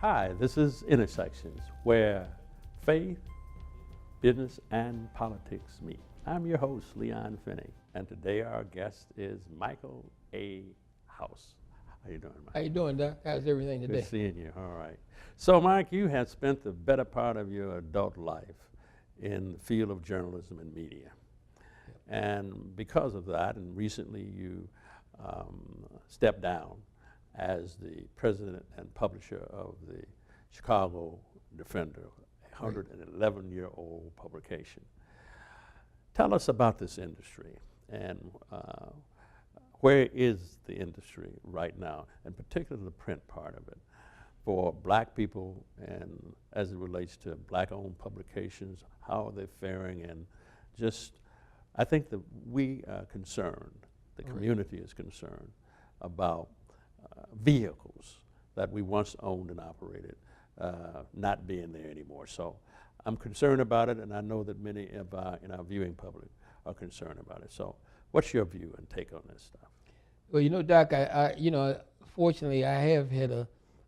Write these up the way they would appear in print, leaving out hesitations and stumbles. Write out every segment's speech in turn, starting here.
Hi, this is Intersections, where faith, business, and politics meet. I'm your host, Leon Finney, and today our guest is Michael A. House. How you doing, Mike? How you doing, Doc? How's everything today? Good seeing you. All right. So, Mike, you have spent the better part of your adult life in the field of journalism and media. And because of that, and recently you stepped down as the president and publisher of the Chicago Defender, a 111-year-old publication. Tell us about this industry and where is the industry right now, and particularly the print part of it, for black people and as it relates to black-owned publications, how are they faring, and just, I think that we are concerned, the community is concerned about vehicles that we once owned and operated not being there anymore. So I'm concerned about it, and I know that many of in our viewing public are concerned about it. So what's your view and take on this stuff? Well, you know, Doc, fortunately, I have had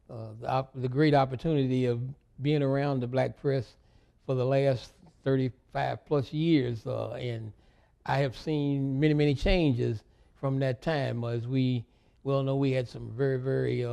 the great opportunity of being around the black press for the last 35 plus years, and I have seen many, many changes from that time. As we well know, we had some very, very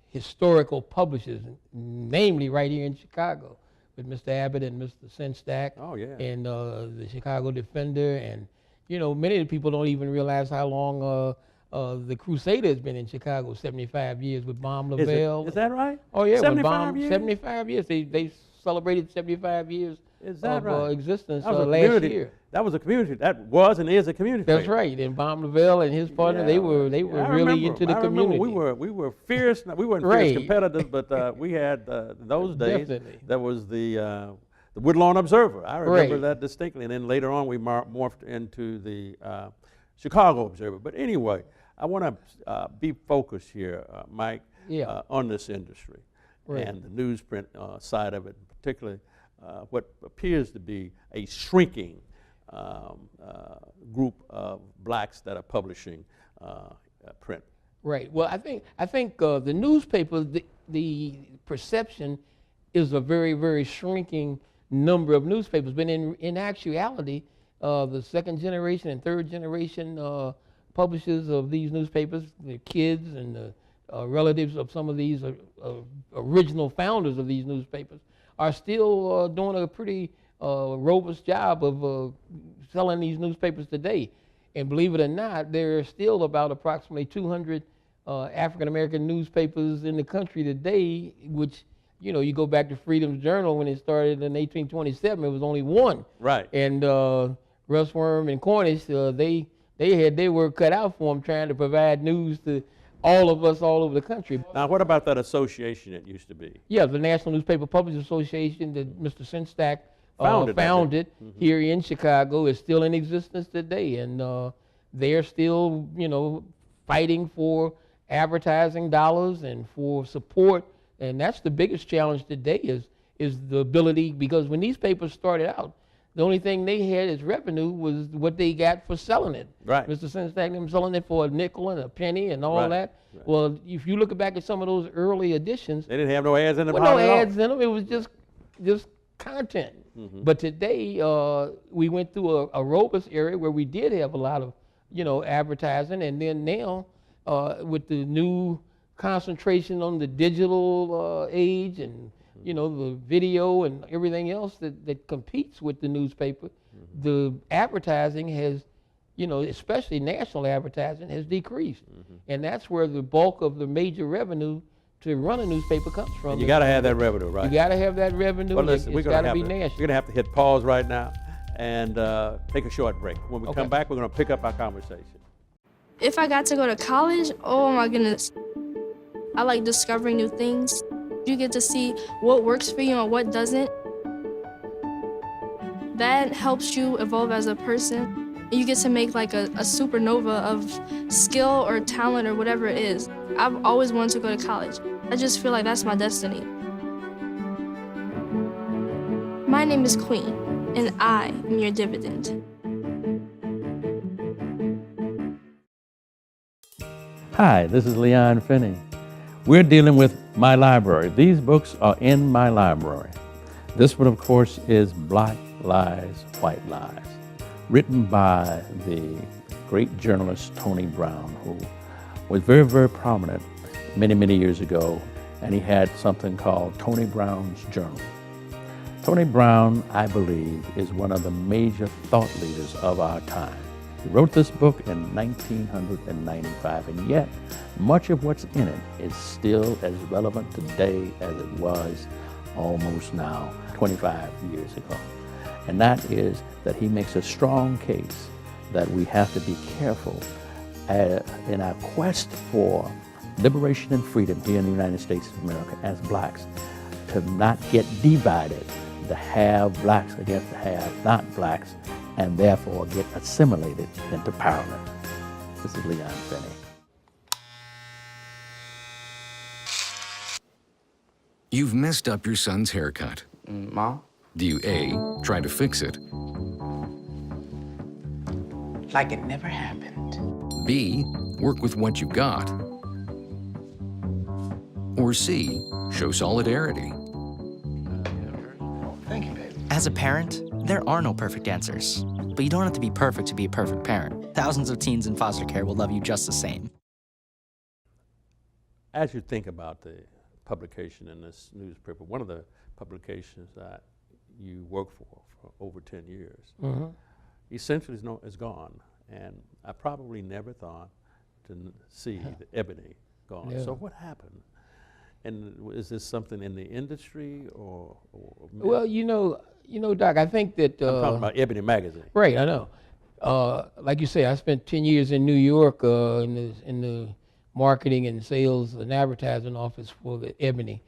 historical publishers, namely right here in Chicago, with Mr. Abbott and Mr. Senstack. Oh, yeah. And the Chicago Defender. And, you know, many of the people don't even realize how long the Crusader has been in Chicago, 75 years with Baum Lavelle. Is that right? Oh, yeah. 75 years? 75 years. They celebrated 75 years of existence last year. That was a community. That was and is a community. That's paper. right. And Baum Lavelle and his partner, they were really into the community. We were fierce. We weren't fierce competitors, but we had in those days. Definitely. There was the Woodlawn Observer. I remember that distinctly. And then later on, we morphed into the Chicago Observer. But anyway, I want to be focused here, Mike, on this industry and the newsprint side of it, particularly what appears to be a shrinking group of blacks that are publishing print. Right. Well, I think the newspaper, the perception is a very, very shrinking number of newspapers. But in actuality, the second generation and third generation publishers of these newspapers, the kids and the relatives of some of these original founders of these newspapers, are still doing a pretty robust job of selling these newspapers today. And believe it or not, there are still about approximately 200 African-American newspapers in the country today, which, you know, you go back to Freedom's Journal when it started in 1827, it was only one. Right. And Russ Worm and Cornish, they had their work cut out for them trying to provide news to all of us all over the country. Now, what about that association it used to be? Yeah, the National Newspaper Publishers Association that Mr. Senstack founded here in Chicago is still in existence today, and they're still, you know, fighting for advertising dollars and for support, and that's the biggest challenge today is the ability, because when these papers started out, the only thing they had as revenue was what they got for selling it. Right. Mr. Senstack them selling it for a nickel and a penny and all that. Right. Well, if you look back at some of those early editions, they didn't have no ads in them. Well, no ads in them. It was just content. Mm-hmm. But today we went through a robust area where we did have a lot of, you know, advertising, and then now with the new concentration on the digital age and you know, the video and everything else that competes with the newspaper, the advertising has, you know, especially national advertising, has decreased. And that's where the bulk of the major revenue to run a newspaper comes from. And you got to have that revenue, right? You got to have that revenue. Well, listen, it's got to be national. We're going to have to hit pause right now and take a short break. When we come back, we're going to pick up our conversation. If I got to go to college, oh my goodness. I like discovering new things. You get to see what works for you and what doesn't. That helps you evolve as a person. You get to make like a supernova of skill or talent or whatever it is. I've always wanted to go to college. I just feel like that's my destiny. My name is Queen, and I am your dividend. Hi, this is Leon Finney. We're dealing with my library. These books are in my library. This one, of course, is Black Lies, White Lies, written by the great journalist Tony Brown, who was very, very prominent many, many years ago, and he had something called Tony Brown's Journal. Tony Brown, I believe, is one of the major thought leaders of our time. He wrote this book in 1995, and yet much of what's in it is still as relevant today as it was almost now 25 years ago. And that is that he makes a strong case that we have to be careful in our quest for liberation and freedom here in the United States of America as blacks, to not get divided, the have blacks against the have not blacks, and therefore get assimilated into powerless. This is Leon Finney. You've messed up your son's haircut. Mom? Do you A, try to fix it, Like it never happened. B, work with what you got, or C, show solidarity? Thank you, baby. As a parent, there are no perfect answers. But you don't have to be perfect to be a perfect parent. Thousands of teens in foster care will love you just the same. As you think about the publication in this newspaper, one of the publications that you worked for over 10 years, essentially is gone. And I probably never thought to see the Ebony gone. Yeah. So what happened? And is this something in the industry or Well, Doc, I think that I'm talking about Ebony magazine. right, I know. Like you say, I spent 10 years in New York in the marketing and sales and advertising office for the Ebony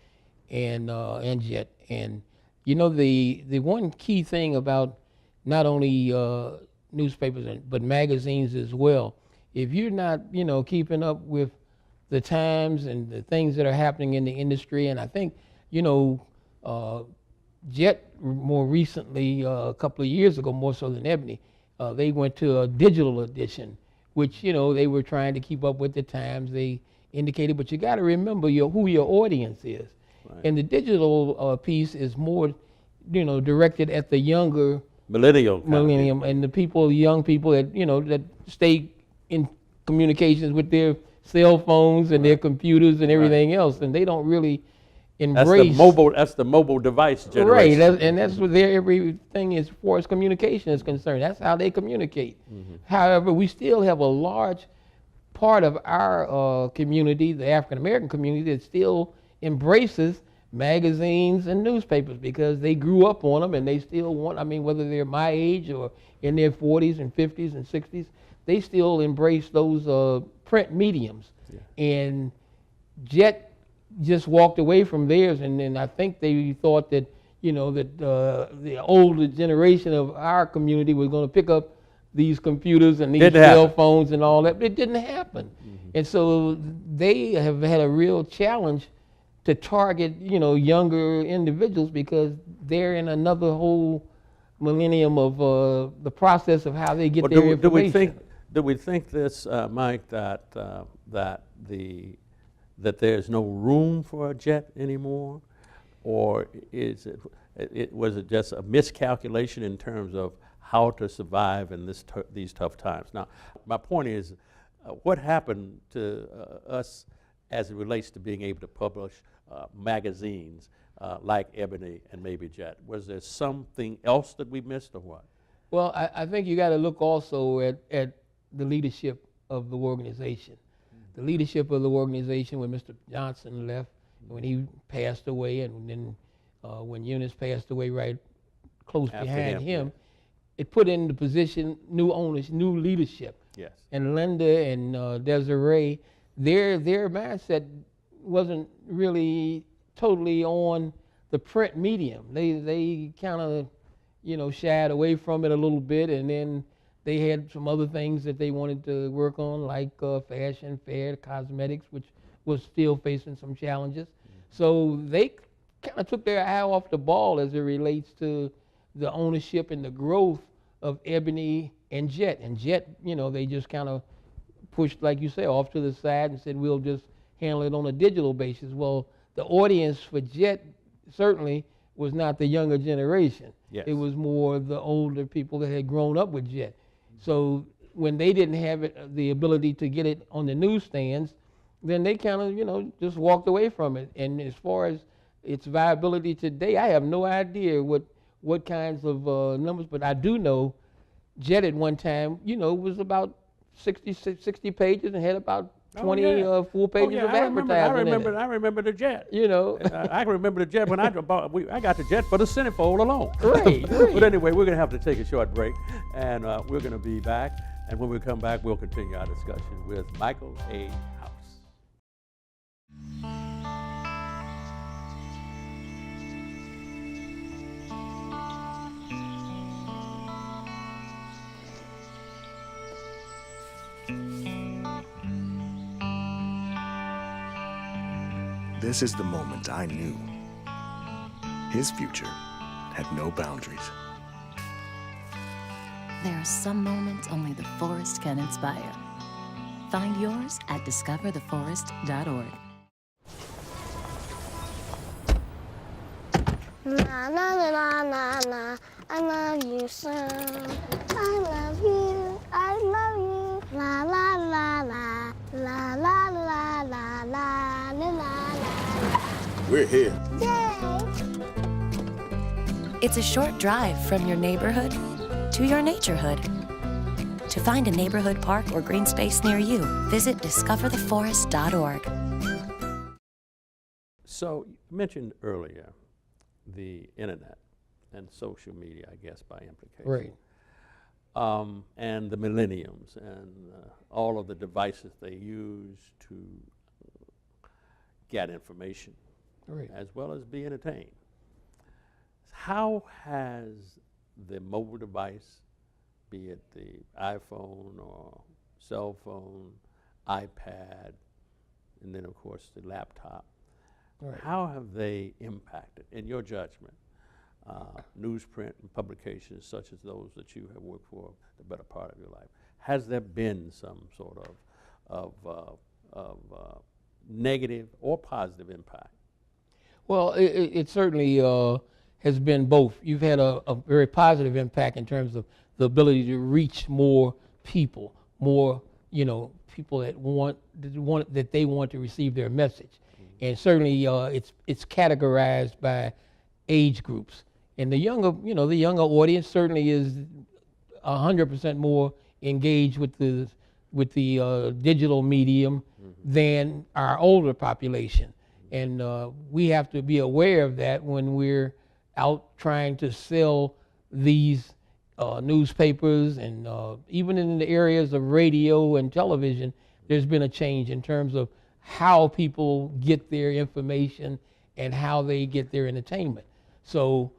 and Jet. And the one key thing about not only newspapers but magazines as well, if you're not keeping up with the times and the things that are happening in the industry, and I think Jet more recently, a couple of years ago, more so than Ebony, they went to a digital edition, which they were trying to keep up with the times. They indicated, but you got to remember who your audience is, right. And the digital piece is more, directed at the younger millennium and the young people that that stay in communications with their cell phones and their computers and everything else, and they don't really embrace. That's the mobile device generation. Right, and that's what everything as far as communication is concerned. That's how they communicate. However, we still have a large part of our community, the African American community, that still embraces magazines and newspapers because they grew up on them and they still want, whether they're my age or in their 40s and 50s and 60s, they still embrace those print mediums. Yeah. And Jet just walked away from theirs, and I think they thought that the older generation of our community was going to pick up these computers and these cell phones and all that, but it didn't happen. And so they have had a real challenge to target younger individuals because they're in another whole millennium of the process of how they get their information. Do we think this, Mike, that there's no room for a Jet anymore, or was it just a miscalculation in terms of how to survive in these tough times? Now, my point is, what happened to us as it relates to being able to publish magazines like Ebony and maybe Jet? Was there something else that we missed, or what? Well, I think you got to look also at the leadership of the organization. The leadership of the organization when Mr. Johnson left, when he passed away, and then when Eunice passed away right close after behind him, it put into position new owners, new leadership. Yes. And Linda and Desiree, their mindset wasn't really totally on the print medium. They kind of shied away from it a little bit, and then they had some other things that they wanted to work on, like fashion, fair, cosmetics, which was still facing some challenges. So they kind of took their eye off the ball as it relates to the ownership and the growth of Ebony and Jet. And Jet, they just kind of pushed, like you say, off to the side and said, we'll just handle it on a digital basis. Well, the audience for Jet certainly was not the younger generation. Yes. It was more the older people that had grown up with Jet. So when they didn't have it, the ability to get it on the newsstands, then they kind of, just walked away from it. And as far as its viability today, I have no idea what kinds of numbers, but I do know Jet at one time, was about 60 pages and had about 20 full pages of advertising. I remember the Jet. I can remember the Jet when I got the Jet for the centerfold alone. Right. But anyway, we're going to have to take a short break, and we're going to be back. And when we come back, we'll continue our discussion with Michael A. House. This is the moment I knew his future had no boundaries. There are some moments only the forest can inspire. Find yours at discovertheforest.org. Na na na na na na, I love you so. I love you, I love you. La la la la, la la la la la la la. We're here. Yay! It's a short drive from your neighborhood to your naturehood. To find a neighborhood park or green space near you, visit discovertheforest.org. So you mentioned earlier the internet and social media, I guess, by implication. Right. And the millenniums and all of the devices they use to get information, Right. as well as be entertained. How has the mobile device, be it the iPhone or cell phone, iPad, and then of course the laptop, Right. how have they impacted, in your judgment, newsprint and publications such as those that you have worked for the better part of your life? Has there been some sort of negative or positive impact? Well, it certainly has been both. You've had a very positive impact in terms of the ability to reach more people, more people that they want to receive their message, and certainly it's categorized by age groups. And the younger audience certainly is 100% more engaged with the digital medium than our older population. And we have to be aware of that when we're out trying to sell these newspapers, and even in the areas of radio and television, there's been a change in terms of how people get their information and how they get their entertainment. So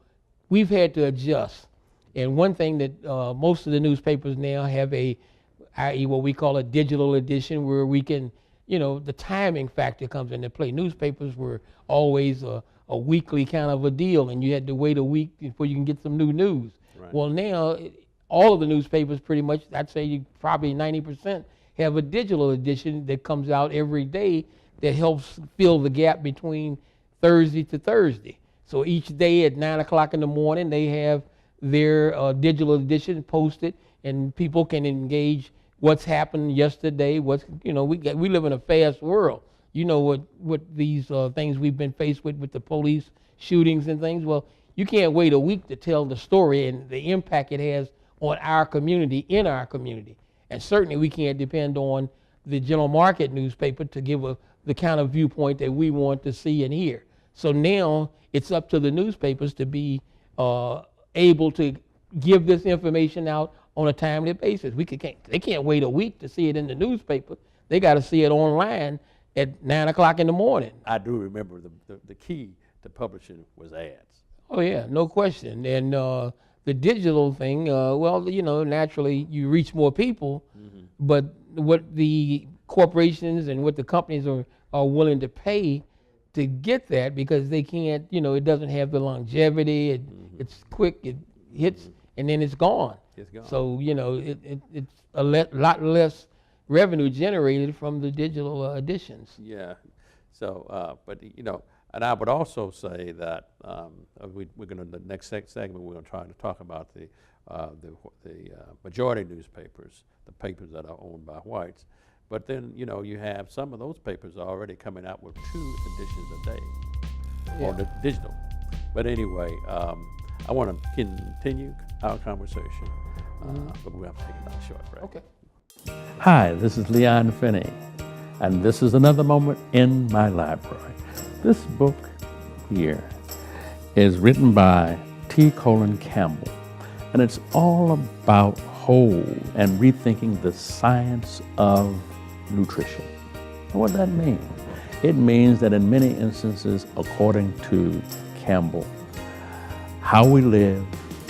we've had to adjust. And one thing that most of the newspapers now have i.e. what we call a digital edition, where we can, the timing factor comes into play. Newspapers were always a weekly kind of a deal, and you had to wait a week before you can get some new news. Right. Well, now all of the newspapers pretty much, I'd say probably 90%, have a digital edition that comes out every day that helps fill the gap between Thursday to Thursday. So each day at 9 o'clock in the morning, they have their digital edition posted, and people can engage what's happened yesterday. We live in a fast world. What these things we've been faced with the police shootings and things. Well, you can't wait a week to tell the story and the impact it has on our community, in our community. And certainly we can't depend on the general market newspaper to give the kind of viewpoint that we want to see and hear. So now it's up to the newspapers to be able to give this information out on a timely basis. They can't wait a week to see it in the newspaper. They got to see it online at 9 o'clock in the morning. I do remember the key to publishing was ads. Oh yeah, no question. And the digital thing, naturally you reach more people, but what the corporations and what the companies are willing to pay to get that, because they can't, it doesn't have the longevity, it's quick, it hits, and then it's gone. It's gone. So, it's a lot less revenue generated from the digital editions. Yeah. So, but you know, and I would also say that we're going to, the next segment, we're going to try to talk about the majority newspapers, the papers that are owned by whites. But then, you know, you have some of those papers already coming out with 2 editions a day, or the digital. But anyway, I want to continue our conversation, but we have to take another short break. Okay. Hi, this is Leon Finney, and this is another moment in my library. This book here is written by T. Colin Campbell, and it's all about whole and rethinking the science of nutrition. And what that means? It means that in many instances, according to Campbell, how we live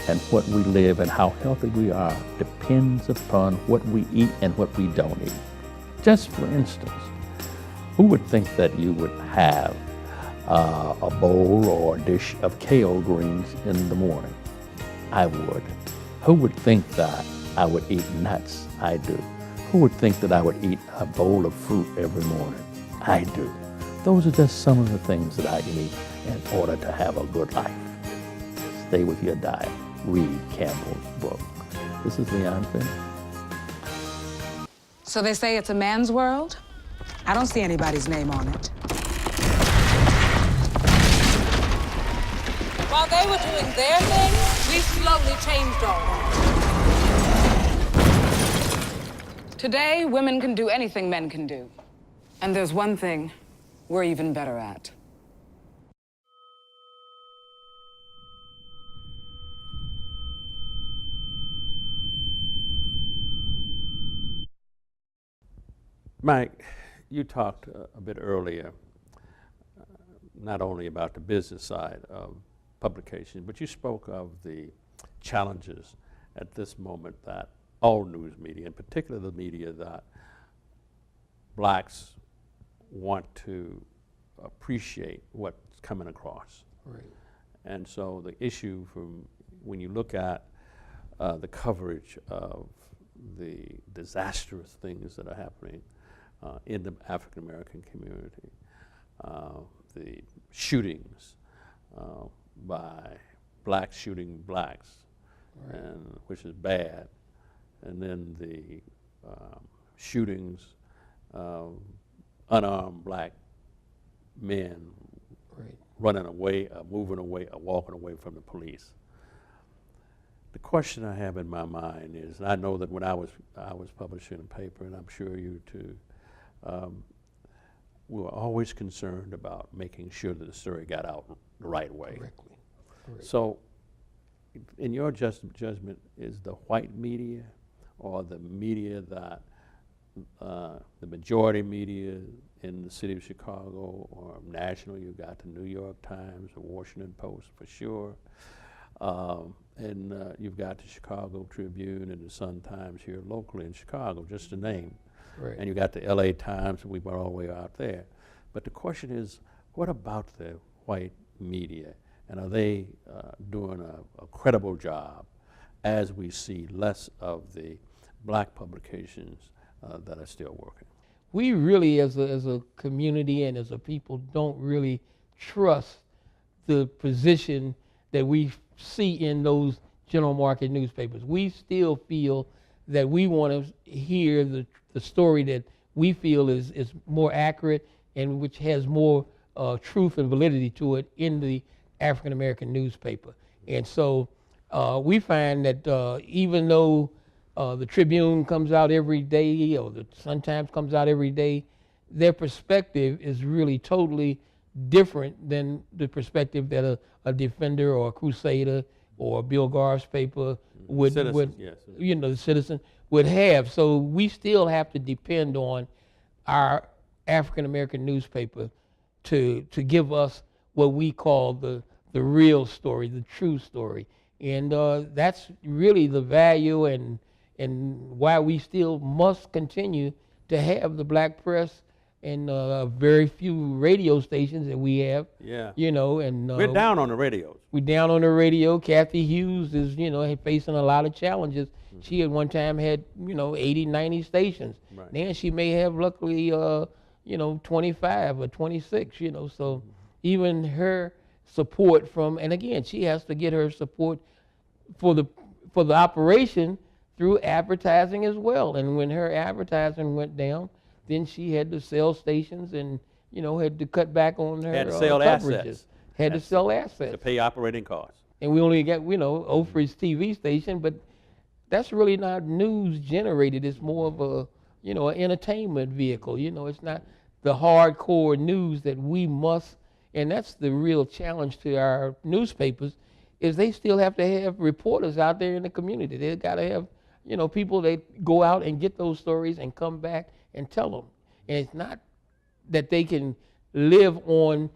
and what we live and how healthy we are depends upon what we eat and what we don't eat. Just for instance, who would think that you would have a bowl or a dish of kale greens in the morning? I would. Who would think that I would eat nuts? I do. Who would think that I would eat a bowl of fruit every morning? I do. Those are just some of the things that I eat in order to have a good life. Stay with your diet. Read Campbell's book. This is Leon Finney. So they say it's a man's world? I don't see anybody's name on it. While they were doing their thing, we slowly changed all that. Today, women can do anything men can do. And there's one thing we're even better at. Mike, you talked a bit earlier, not only about the business side of publication, but you spoke of the challenges at this moment that all news media, in particular the media that blacks want to appreciate what's coming across. Right. And so the issue from when you look at the coverage of the disastrous things that are happening in the African American community, the shootings by blacks shooting blacks, Right. and which is bad, and then the shootings of unarmed black men Right. running away, moving away, walking away from the police. The question I have in my mind is, and I know that when I was publishing a paper, and I'm sure you too, we were always concerned about making sure that the story got out the right way. Correctly. Correct. So, in your judgment, is the white media or the media that the majority media in the city of Chicago or national, you've got the New York Times, the Washington Post for sure, and you've got the Chicago Tribune and the Sun-Times here locally in Chicago, just to name. Right. And you got the LA Times, we went all the way out there. But the question is, what about the white media? And are they doing a credible job as we see less of the black publications that are still working? We really, as a community and as a people, don't really trust the position that we see in those general market newspapers. We still feel that we want to hear the story that we feel is more accurate and which has more truth and validity to it in the African American newspaper. And so we find that even though the Tribune comes out every day or the Sun-Times comes out every day, their perspective is really totally different than the perspective that a Defender or a Crusader or Bill Gar's paper would, Yes. you know, the Citizen would have. So we still have to depend on our African American newspaper to give us what we call the real story, the true story. And that's really the value and why we still must continue to have the black press and very few radio stations that we have. Yeah. You know, and We're down on the radios. we're down on the radio. Kathy Hughes is, you know, facing a lot of challenges. She at one time had, you know, 80, 90 stations. Right. Then she may have luckily, 25 or 26, so even her support from, and again, she has to get her support for the operation through advertising as well. And when her advertising went down, then she had to sell stations and, had to cut back on her Had to sell coverages. assets. Had to sell assets. To pay operating costs. And we only got, Oprah's TV station, but that's really not news generated. It's more of a, an entertainment vehicle. It's not the hardcore news that we must, and that's the real challenge to our newspapers, is they still have to have reporters out there in the community. They've got to have, people that go out and get those stories and come back and tell them. And it's not that they can live on,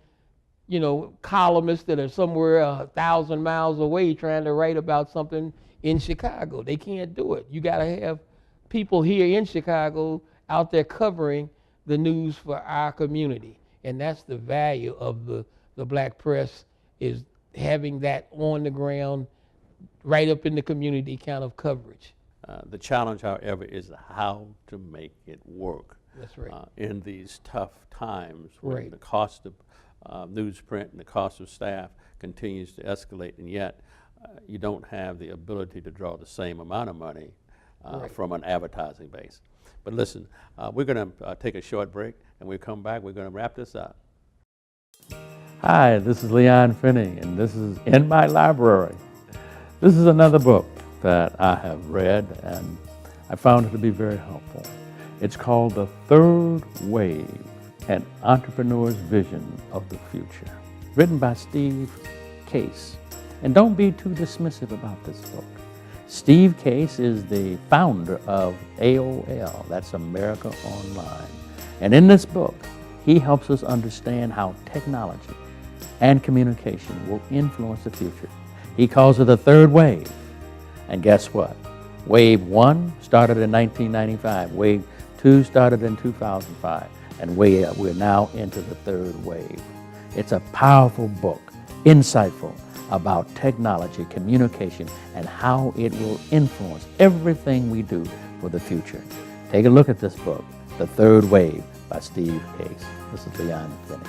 columnists that are somewhere 1,000 miles away trying to write about something in Chicago. They can't do it. You got to have people here in Chicago out there covering the news for our community. And that's the value of the black press, is having that on the ground, right up in the community kind of coverage. The challenge, however, is how to make it work. That's right. In these tough times when Right. the cost of newsprint and the cost of staff continues to escalate, and yet you don't have the ability to draw the same amount of money Right. from an advertising base. But listen, we're going to take a short break, and we come back, we're going to wrap this up. Hi, this is Leon Finney, and this is In My Library. This is another book that I have read, and I found it to be very helpful. It's called The Third Wave, An Entrepreneur's Vision of the Future, written by Steve Case. And don't be too dismissive about this book. Steve Case is the founder of AOL, that's America Online. And in this book, he helps us understand how technology and communication will influence the future. He calls it the third wave. And guess what? Wave 1 started in 1995. Wave 2 started in 2005. And we're now into the third wave. It's a powerful book, insightful, about technology, communication, and how it will influence everything we do for the future. Take a look at this book, The Third Wave by Steve Case. This is Leon Finney.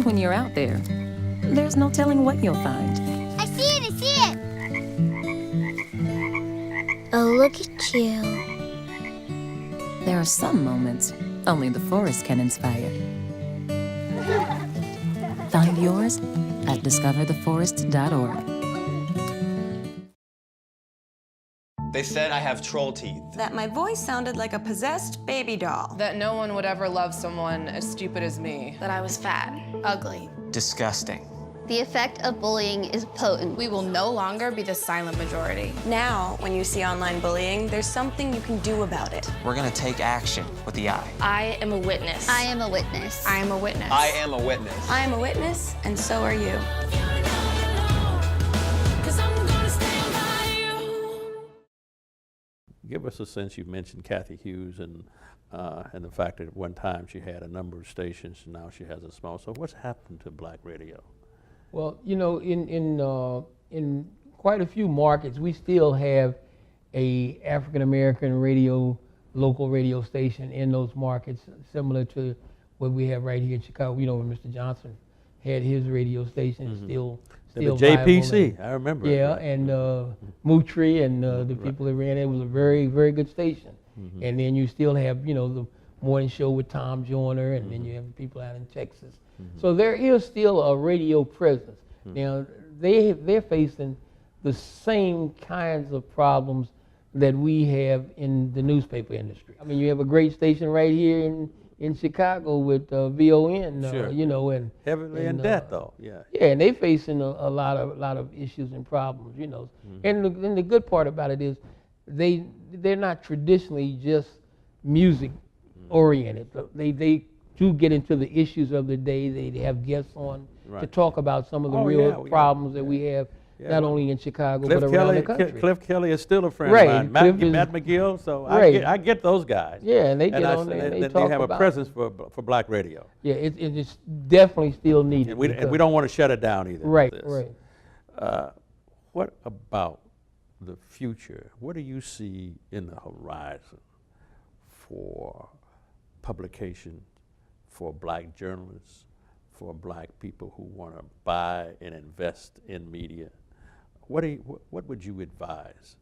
When you're out there, there's no telling what you'll find. I see it, I see it. Oh, look at you. There are some moments only the forest can inspire. Find yours at discovertheforest.org. They said I have troll teeth. That my voice sounded like a possessed baby doll. That no one would ever love someone as stupid as me. That I was fat, ugly. Disgusting. The effect of bullying is potent. We will no longer be the silent majority. Now, when you see online bullying, there's something you can do about it. We're gonna take action with the I. I am a witness. I am a witness. I am a witness. I am a witness. I am a witness, and so are you. Give us a sense. You mentioned Kathy Hughes and the fact that at one time she had a number of stations, and now she has a small. So what's happened to black radio? Well, in quite a few markets, we still have a African American local radio station in those markets, similar to what we have right here in Chicago. When Mr. Johnson had his radio station, it's still JPC, viable. I remember. Yeah, and Mootry and the people that ran it. It was a very, very good station. And then you still have, the morning show with Tom Joyner, and then you have people out in Texas. So there is still a radio presence. Now, they're facing the same kinds of problems that we have in the newspaper industry. I mean, you have a great station right here in Chicago with VON, Sure. And Heavily in debt, though. Yeah. Yeah, and they're facing a lot of issues and problems, And the good part about it is they're not traditionally just music oriented. They do get into the issues of the day. They have guests on to talk about some of the real problems that we have Yeah, not well, only in Chicago, Cliff but around Kelly, the country. Cliff Kelly is still a friend Right, of Cliff mine. is- Matt McGill, so Right. I get those guys. Yeah, and they get on there and they they talk have a about presence for black radio. Yeah, it's definitely still needed. And we because- don't want to shut it down either. with Right, this. right. What about the future? What do you see in the horizon for publication for black journalists, for black people who want to buy and invest in media? What would you advise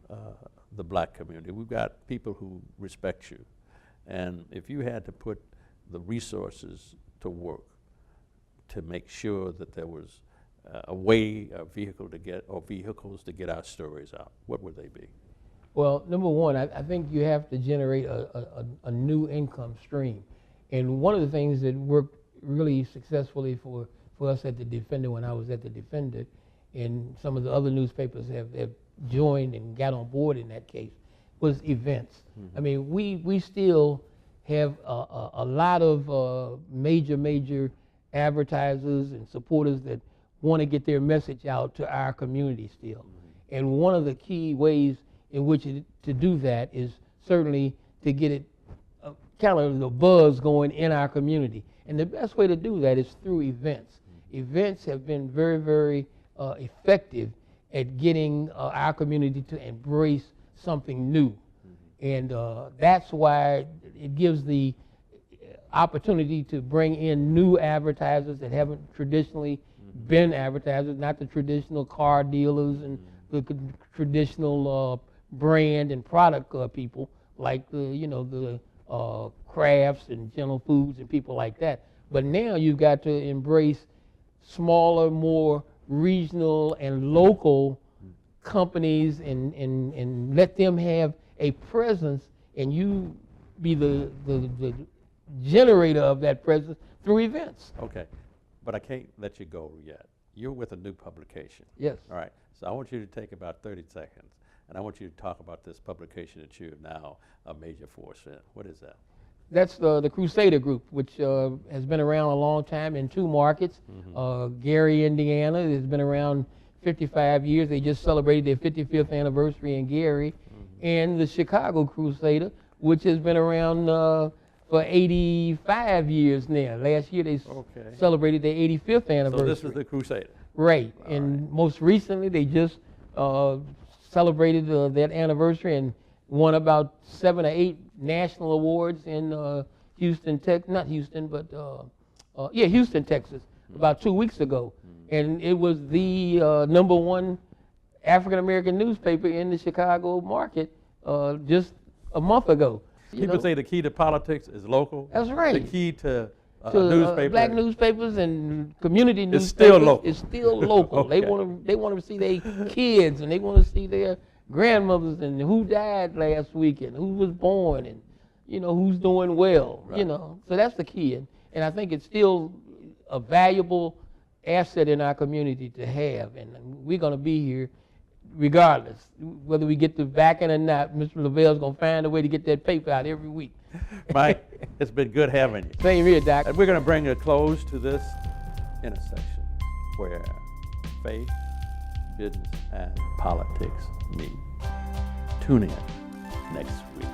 the black community? We've got people who respect you, and if you had to put the resources to work to make sure that there was a vehicles to get our stories out, what would they be? Well, number one, I think you have to generate a new income stream. And one of the things that worked really successfully for us at the Defender when I was at the Defender, and some of the other newspapers have joined and got on board in that case, was events. Mm-hmm. I mean, we still have a lot of major advertisers and supporters that want to get their message out to our community still. Mm-hmm. And one of the key ways in which to do that is certainly to get it kind of the buzz going in our community. And the best way to do that is through events. Mm-hmm. Events have been very, very effective at getting our community to embrace something new. Mm-hmm. And that's why it gives the opportunity to bring in new advertisers that haven't traditionally been advertisers, not the traditional car dealers and the traditional brand and product people like the crafts and general foods and people like that. But now you've got to embrace smaller, more regional and local companies and let them have a presence, and you be the generator of that presence through events. Okay, but I can't let you go yet. You're with a new publication. Yes. All right, so I want you to take about 30 seconds, and I want you to talk about this publication that you're now a major force in. What is that? That's the Crusader Group, which has been around a long time in 2 markets. Mm-hmm. Gary, Indiana, has been around 55 years. They just celebrated their 55th anniversary in Gary. Mm-hmm. And the Chicago Crusader, which has been around for 85 years now. Last year they celebrated their 85th anniversary. So this is the Crusader. Right. And most recently they just celebrated that anniversary and won about 7 or 8 national awards in Houston, Texas, about 2 weeks ago. And it was the #1 African-American newspaper in the Chicago market just a month ago. People say the key to politics is local. That's right. The key to newspaper. Black newspapers and community It's newspapers still local. is still local. Okay. They want to see their kids and they want to see their grandmothers and who died last week and who was born and who's doing well. Right. So that's the key, and I think it's still a valuable asset in our community to have, and we're going to be here regardless whether we get the backing or not. Mr. Lavelle's going to find a way to get that paper out every week. Mike, it's been good having you. Same here, Doc. And we're going to bring a close to this intersection where faith, business, and politics meet. Tune in next week.